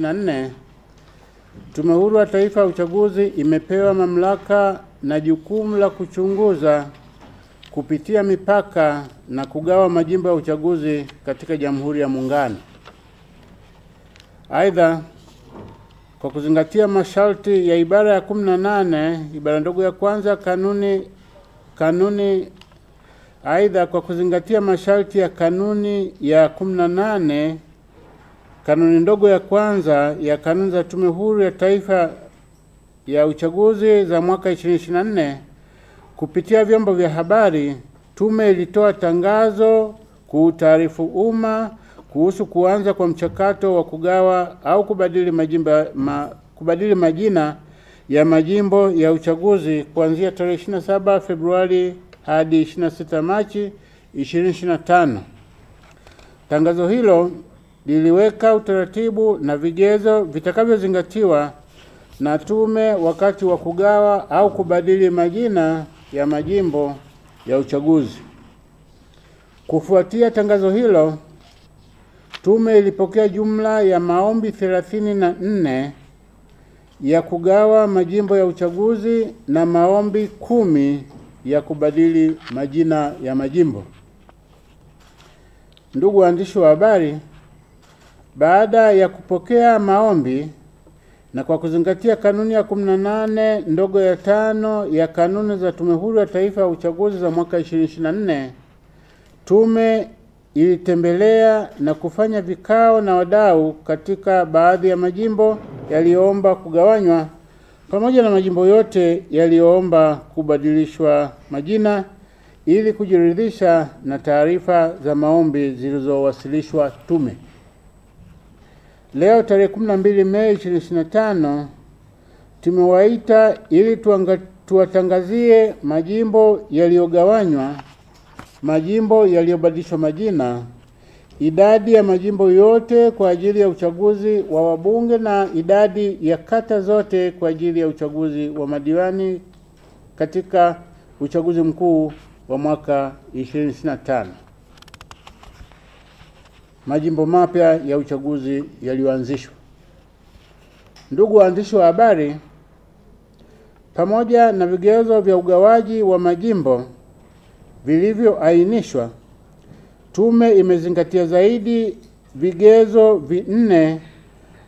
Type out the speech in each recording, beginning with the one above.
2024, Tume Huru ya Taifa ya Uchaguzi imepewa mamlaka na jukumu la kuchunguza, kupitia mipaka na kugawa majimbo ya uchaguzi katika Jamhuri ya Muungano. Aidha, kwa kuzingatia masharti ya ibara ya 18 ibara ndogo ya kwanza kwa kuzingatia masharti ya kanuni ya 18 kanuni ndogo ya kwanza ya kanuni za Tume Huru ya Taifa ya Uchaguzi za mwaka 2024, kupitia vyombo vya habari, tume ilitoa tangazo kuutaarifu umma kuhusu kuanza kwa mchakato wa kugawa au kubadili majina ya majimbo ya uchaguzi kuanzia tarehe 27 Februari hadi 26 Machi 2025. Tangazo hilo liliweka utaratibu na vigezo vitakavyozingatiwa na tume wakati wa kugawa au kubadili majina ya majimbo ya uchaguzi. Kufuatia tangazo hilo, tume ilipokea jumla ya maombi 34 ya kugawa majimbo ya uchaguzi na maombi 10 ya kubadili majina ya majimbo. Ndugu waandishi wa habari, baada ya kupokea maombi na kwa kuzingatia kanuni ya 18 ndogo ya 5 ya kanuni za Tume Huru ya Taifa ya Uchaguzi za mwaka 2024, tume ilitembelea na kufanya vikao na wadau katika baadhi ya majimbo yaliyoomba kugawanywa pamoja na majimbo yote yaliyoomba kubadilishwa majina ili kujiridhisha na taarifa za maombi zilizowasilishwa tume. Leo tarehe 12 Mei 2025, tumewaita ili tuwatangazie majimbo yaliyogawanywa, majimbo yaliyobadilishwa majina, idadi ya majimbo yote kwa ajili ya uchaguzi wa wabunge na idadi ya kata zote kwa ajili ya uchaguzi wa madiwani katika uchaguzi mkuu wa mwaka 2025. Majimbo mapya ya uchaguzi yaliyoanzishwa. Ndugu waandishi wa habari, pamoja na vigezo vya ugawaji wa majimbo vilivyoainishwa, tume imezingatia zaidi vigezo 4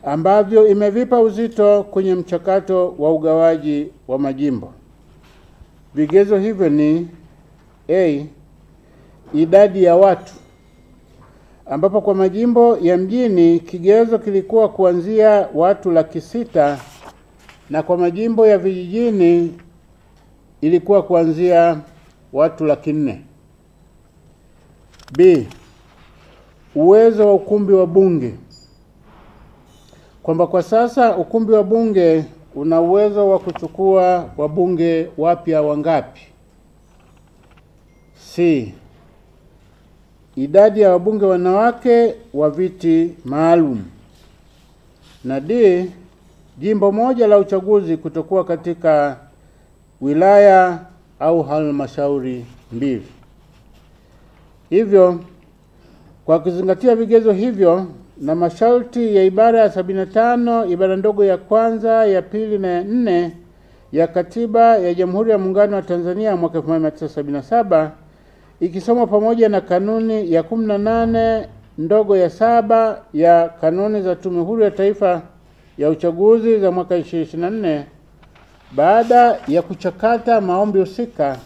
ambavyo imevipa uzito kwenye mchakato wa ugawaji wa majimbo. Vigezo hivyo ni idadi ya watu, ambapo kwa majimbo ya mjini kigezo kilikuwa kuanzia watu 600,000 na kwa majimbo ya vijijini ilikuwa kuanzia watu 400,000. Uwezo wa ukumbi wa bunge, kwamba kwa sasa ukumbi wa bunge una uwezo wa kuchukua wabunge wapya wangapi. Idadi ya wabunge wanawake wa viti maalum. Na jimbo moja la uchaguzi kutokuwa katika wilaya au halmashauri 2. Hivyo, kwa kuzingatia vigezo hivyo na masharti ya ibara ya 75 ibara ndogo ya kwanza, ya pili na ya 4 ya Katiba ya Jamhuri ya Muungano wa Tanzania mwaka 1977, ikisoma pamoja na kanuni ya 18 ndogo ya 7 ya kanuni za Tume Huru ya Taifa ya Uchaguzi za mwaka 2024, baada ya kuchakata maombi husika,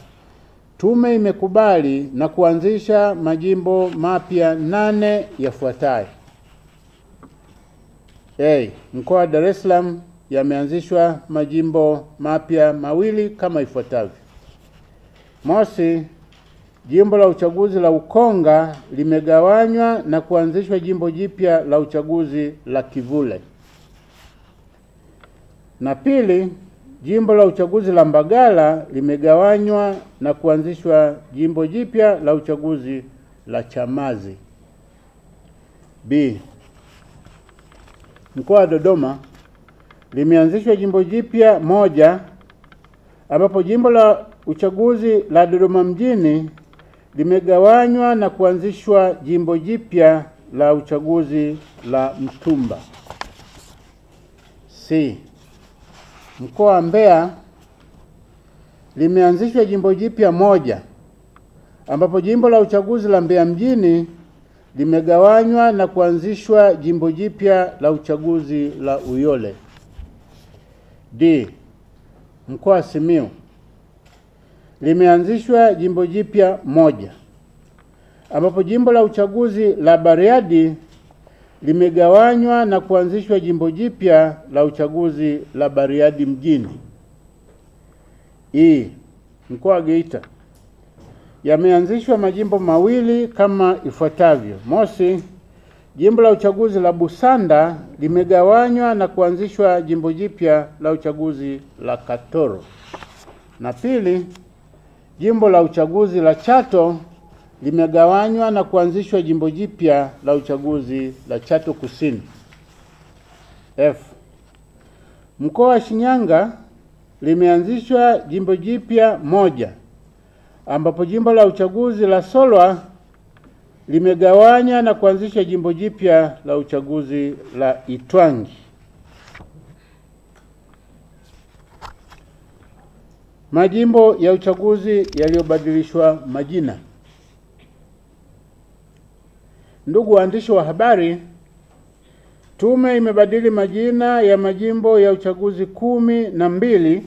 tume imekubali na kuanzisha majimbo mapya 8 yafuatayo. Mkoa wa Dar es Salaam yameanzishwa majimbo mapya 2 kama ifuatavyo. Mosi, jimbo la uchaguzi la Ukonga limegawanywa na kuanzishwa jimbo jipya la uchaguzi la Kivule. Na pili, jimbo la uchaguzi la Mbagala limegawanywa na kuanzishwa jimbo jipya la uchaguzi la Chamazi. Mkoa wa Dodoma limeanzishwa jimbo jipya 1, ambapo jimbo la uchaguzi la Dodoma mjini limegawanywa na kuanzishwa jimbo jipya la uchaguzi la Mtumba. C. Mkoa wa Mbeya limeanzishwa jimbo jipya moja ambapo jimbo la uchaguzi la Mbeya mjini limegawanywa na kuanzishwa jimbo jipya la uchaguzi la Uyole. D. Mkoa wa Simiyu limeanzishwa jimbo jipya moja ambapo jimbo la uchaguzi la Bariadi limegawanywa na kuanzishwa jimbo jipya la uchaguzi la Bariadi mjini. E. Mkoa wa Geita yameanzishwa majimbo mawili kama ifuatavyo. Mosi, jimbo la uchaguzi la Busanda limegawanywa na kuanzishwa jimbo jipya la uchaguzi la Katoro. Na pili, jimbo la uchaguzi la Chato limegawanywa na kuanzishwa jimbo jipya la uchaguzi la Chato Kusini. F. Mkoa wa Shinyanga limeanzishwa jimbo jipya moja ambapo jimbo la uchaguzi la Solwa limegawanya na kuanzisha jimbo jipya la uchaguzi la Itwangi. Majimbo ya uchaguzi yaliyobadilishwa majina. Ndugu waandishi wa habari, tume imebadili majina ya majimbo ya uchaguzi 12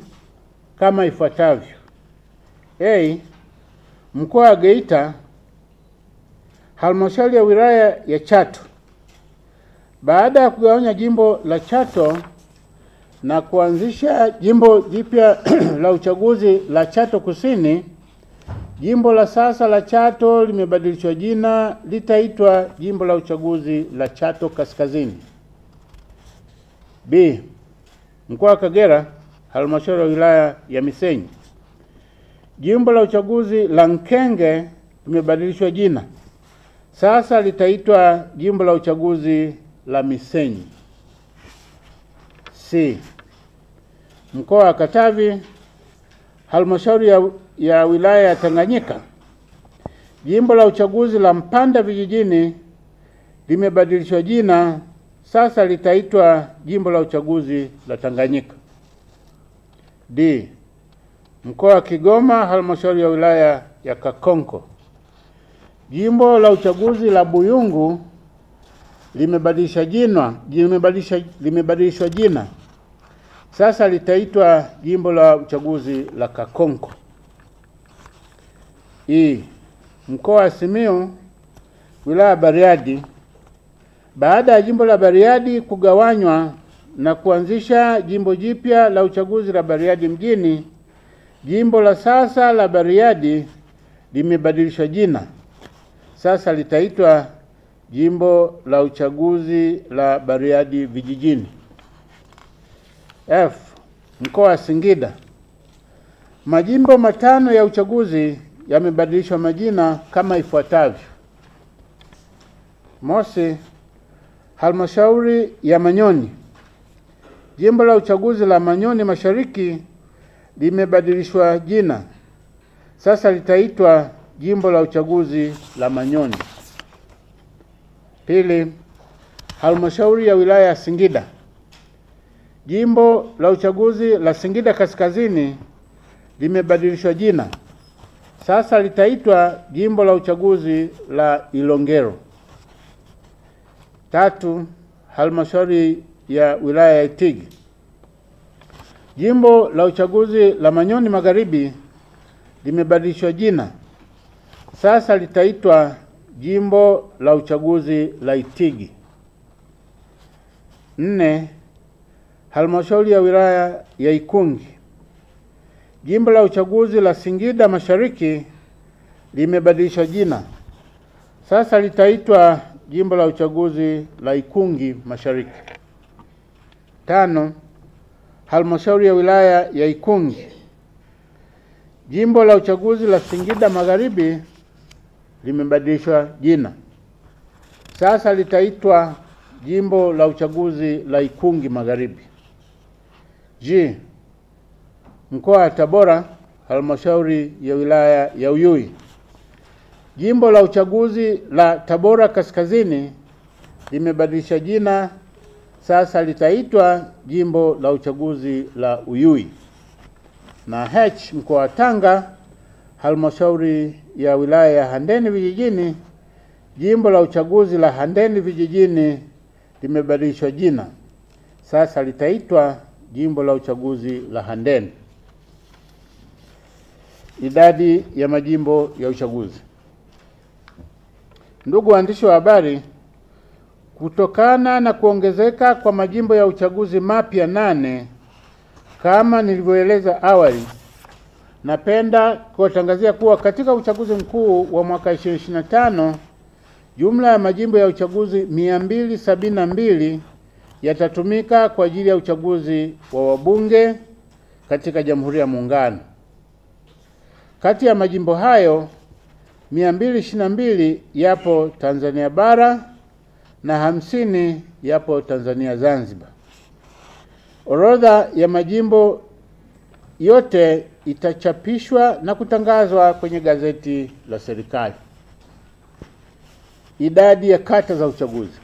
kama ifuatavyo. A. Mkoa wa Geita, halmashauri ya wilaya ya Chato. Baada ya kugawanya jimbo la Chato na kuanzisha jimbo jipya la uchaguzi la Chato Kusini, jimbo la sasa la Chato limebadilishwa jina, litaitwa jimbo la uchaguzi la Chato Kaskazini. B. Mkoa wa Kagera, halmashauri ya wilaya ya Misenyi. Jimbo la uchaguzi la Nkenge limebadilishwa jina, sasa litaitwa jimbo la uchaguzi la Misenyi. C. Mkoa wa Katavi, halmashauri ya wilaya ya Tanganyika. Jimbo la uchaguzi la Mpanda vijijini limebadilishwa jina, sasa litaitwa jimbo la uchaguzi la Tanganyika. D. Mkoa wa Kigoma, halmashauri ya wilaya ya Kakonko. Jimbo la uchaguzi la Buyungu limebadilishwa jina, sasa litaitwa jimbo la uchaguzi la Kakonko. E. Mkoa wa Simiyu, wilaya ya Bariadi. Baada ya jimbo la Bariadi kugawanywa na kuanzisha jimbo jipya la uchaguzi la Bariadi mjini, jimbo la sasa la Bariadi limebadilishwa jina, sasa litaitwa jimbo la uchaguzi la Bariadi vijijini. F. Mkoa wa Singida. Majimbo 5 ya uchaguzi yamebadilishwa majina kama ifuatavyo. Mosi, halmashauri ya Manyoni. Jimbo la uchaguzi la Manyoni Mashariki limebadilishwa jina, sasa litaitwa jimbo la uchaguzi la Manyoni. Pili, halmashauri ya wilaya ya Singida. Jimbo la uchaguzi la Singida Kaskazini limebadilishwa jina, sasa litaitwa jimbo la uchaguzi la Ilongero. Tatu, halmashauri ya wilaya ya Itigi. Jimbo la uchaguzi la Manyoni Magharibi limebadilishwa jina, sasa litaitwa jimbo la uchaguzi la Itigi. 4, halmashauri ya wilaya ya Ikungi. Jimbo la uchaguzi la Singida Mashariki limebadilishwa jina, sasa litaitwa jimbo la uchaguzi la Ikungi Mashariki. 5, halmashauri ya wilaya ya Ikungi. Jimbo la uchaguzi la Singida Magharibi limebadilishwa jina, sasa litaitwa jimbo la uchaguzi la Ikungi Magharibi. G. Mkoa wa Tabora, halmashauri ya wilaya ya Uyui. Jimbo la uchaguzi la Tabora Kaskazini limebadilisha jina, sasa litaitwa jimbo la uchaguzi la Uyui. Na H mkoa wa Tanga, halmashauri ya wilaya ya Handeni Vijijini, jimbo la uchaguzi la Handeni Vijijini limebadilishwa jina, sasa litaitwa jimbo la uchaguzi la Handeni. Idadi ya majimbo ya uchaguzi. Ndugu waandishi wa habari, kutokana na kuongezeka kwa majimbo ya uchaguzi mapya 8 kama nilivyoeleza awali, napenda kuwatangazia kuwa katika uchaguzi mkuu wa mwaka 2025 jumla ya majimbo ya uchaguzi 272 yatatumika kwa ajili ya uchaguzi wa wabunge katika Jamhuri ya Muungano. Kati ya majimbo hayo 222 yapo Tanzania bara na 50 yapo Tanzania Zanzibar. Orodha ya majimbo yote itachapishwa na kutangazwa kwenye gazeti la serikali. Idadi ya kata za uchaguzi.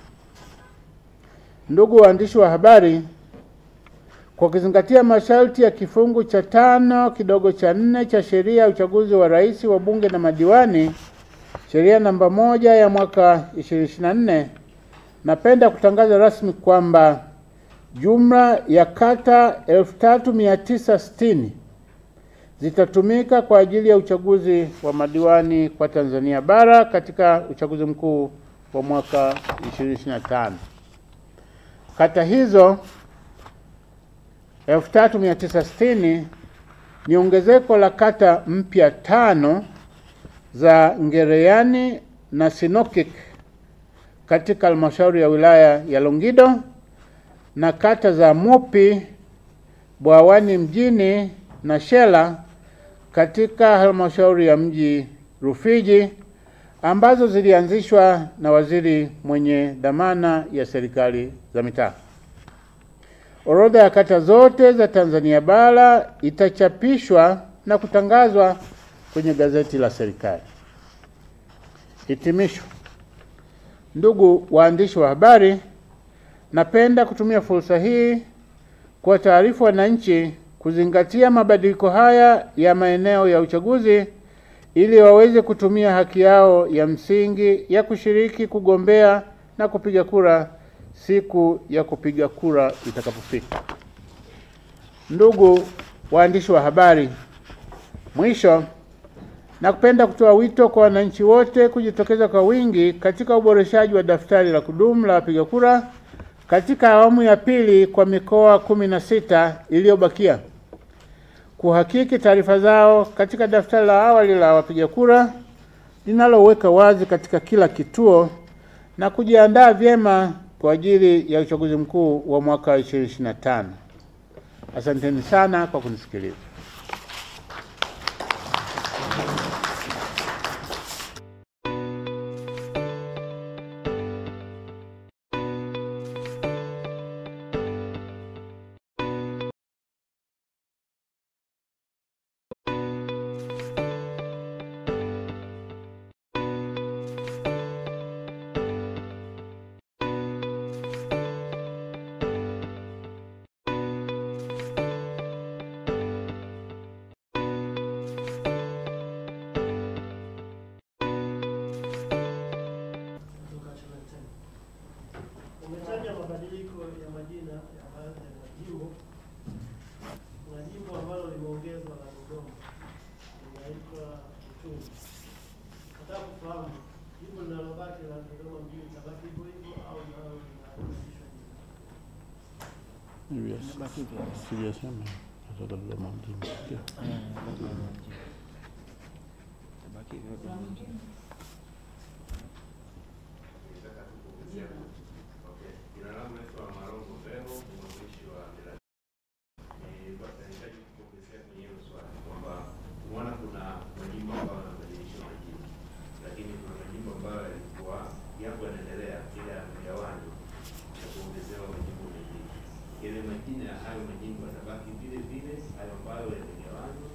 Ndugu waandishi wa habari, kwa kuzingatia masharti ya kifungu cha 5 kidogo cha 4 cha sheria ya uchaguzi wa rais, wa bunge na madiwani, sheria namba 1 ya mwaka 2024, napenda kutangaza rasmi kwamba jumla ya kata 3960 zitatumika kwa ajili ya uchaguzi wa madiwani kwa Tanzania bara katika uchaguzi mkuu wa mwaka 2025. Kata hizo 3960 ni ongezeko la kata mpya 5 za Ngereyani na Sinokik katika halmashauri ya wilaya ya Longido, na kata za Mupi, Bwawani mjini na Shela katika halmashauri ya mji Rufiji, ambazo zilianzishwa na waziri mwenye dhamana ya serikali za mitaa. Orodha ya kata zote za Tanzania bara itachapishwa na kutangazwa kwenye gazeti la serikali. Hitimisho. Ndugu waandishi wa habari, napenda kutumia fursa hii kwa taarifa wananchi kuzingatia mabadiliko haya ya maeneo ya uchaguzi ili waweze kutumia haki yao ya msingi ya kushiriki, kugombea na kupiga kura siku ya kupiga kura itakapofika. Ndugu waandishi wa habari, mwisho nakupenda kutoa wito kwa wananchi wote kujitokeza kwa wingi katika uboreshaji wa daftari la kudumu la wapiga kura katika awamu ya pili kwa mikoa 16 iliyobakia, kuhakiki taarifa zao katika daftari la awali la wapiga kura linaloweka wazi katika kila kituo, na kujiandaa vyema kwa ajili ya uchaguzi mkuu wa mwaka 2025. Asanteni sana kwa kunisikiliza. Umetaja mabadiliko ya majina ya baadhi ya majimbo. Kuna jimbo ambalo limeongezwa la Dodoma, linaitwa Uchumi. Nataka kufahamu jimbo linalobaki la Dodoma mjini tabaki hivyo hivyo au nalo linabadilishwa jina? Yes. Sijasema kutoka Dodoma mjini. Tabaki hivyo. Ile majina ya hayo majimbo yatabaki vile vile, hayo ambayo yamegawanywa.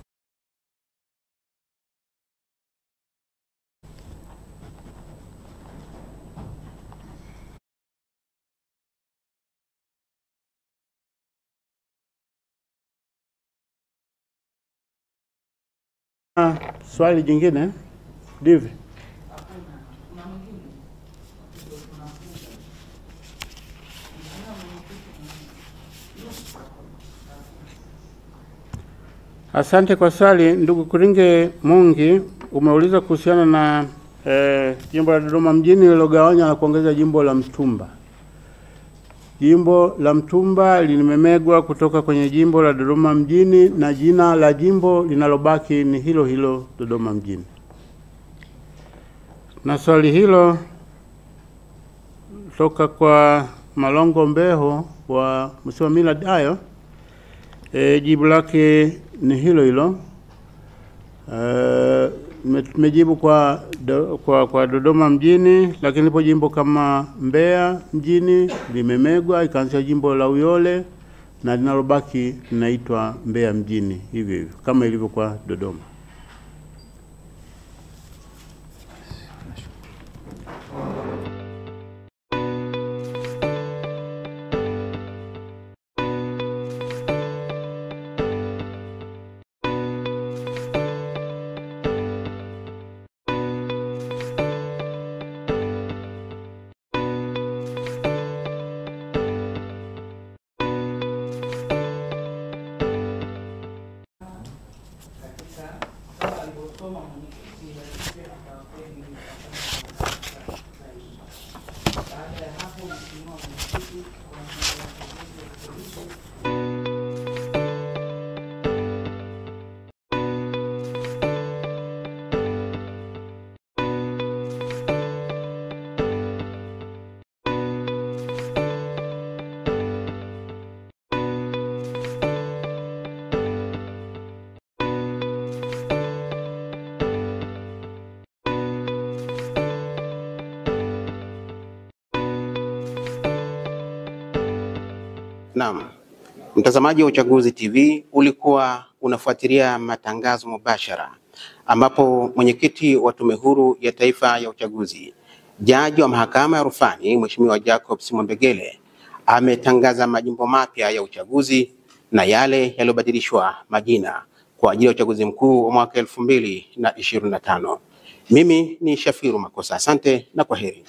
Swali jingine? Divi. Asante kwa swali ndugu Kuringe Mungi. Umeuliza kuhusiana na jimbo la Dodoma mjini lililogawanywa na kuongeza jimbo la Mtumba. Jimbo la Mtumba limemegwa kutoka kwenye jimbo la Dodoma mjini na jina la jimbo linalobaki ni hilo hilo Dodoma mjini. Na swali hilo toka kwa Malongo Mbeho wa Mheshimiwa Millard Ayo, jibu lake ni hilo hilo. Tumejibu kwa Dodoma mjini, lakini lipo jimbo kama Mbeya mjini limemegwa ikaanzisha jimbo la Uyole na linalobaki linaitwa Mbeya mjini, hivyo hivyo kama ilivyo kwa Dodoma. Naam. Mtazamaji wa Uchaguzi TV, ulikuwa unafuatilia matangazo mubashara ambapo mwenyekiti wa Tume Huru ya Taifa ya Uchaguzi, Jaji wa Mahakama ya Rufani Mheshimiwa Jacob Mwambegele ametangaza majimbo mapya ya uchaguzi na yale yaliyobadilishwa majina kwa ajili ya uchaguzi mkuu wa mwaka 2025. Mimi ni Shafiru Makosa. Asante na kwaheri.